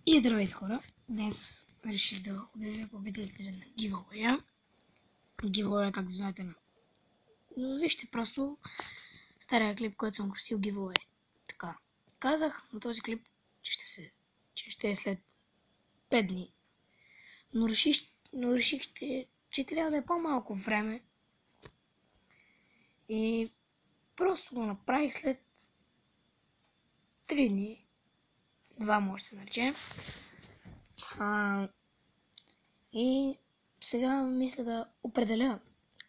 И здравейте хора! Днес реших да обявя победителите на giveaway. Giveaway, както знаете, но вижте просто стария клип, който съм кръстил giveaway. Така, казах на този клип, че ще е след 5 дни. Но реших, че трябва да е по-малко време. И просто го направих след 3 дни. 2 може да наречем. И сега мисля да определя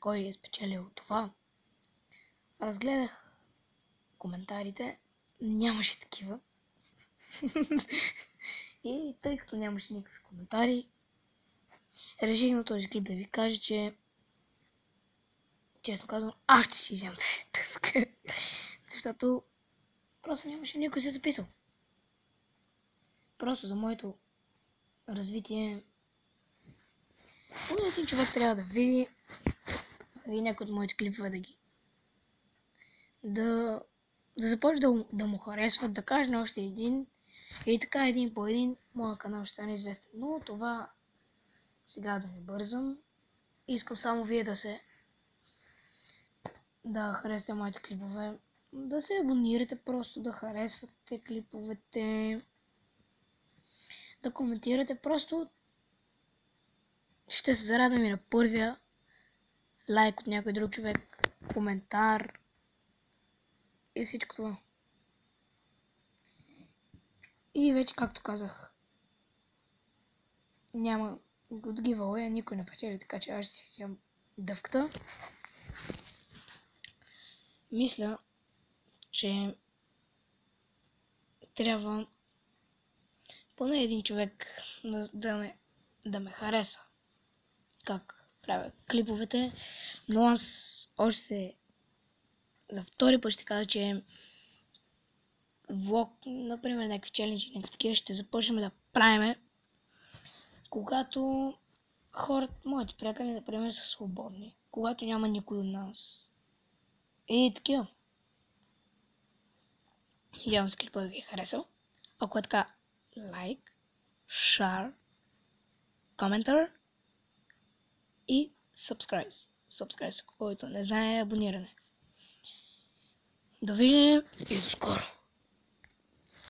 кой е спечелил това. Разгледах коментарите, нямаше такива. И тъй като нямаше никакви коментари, реших на този клип да ви кажа, че честно казвам, аз ще си взема тази стъпка. Защото просто нямаше никой се записал. Просто за моето развитие поне един човек трябва да види и някой от моите клипове да започне да му харесват, да каже на още един и така един по един моя канал ще стане известен. Но това сега да не бързам. Искам само вие да харесате моите клипове, да се абонирате, просто да харесвате клиповете, да коментирате, просто ще се зарадвам и на първия лайк от някой друг човек, коментар и всичко това. И вече, както казах, няма от giveaway, никой не печели, така че аз ще си вземам дъвката. Мисля, че трябва поне един човек да ме хареса как правя клиповете, но аз още за втори път ще кажа, че влог, например, някакви челенджи, някакви такива ще започнем да правим, когато хората, моите приятели, например, са свободни, когато няма никой от нас. И такива. Явно с клипа да ви е харесал. Ако е така, лайк, share, коментар и subscribe, който не знае, абониране. Довиждане и до скоро!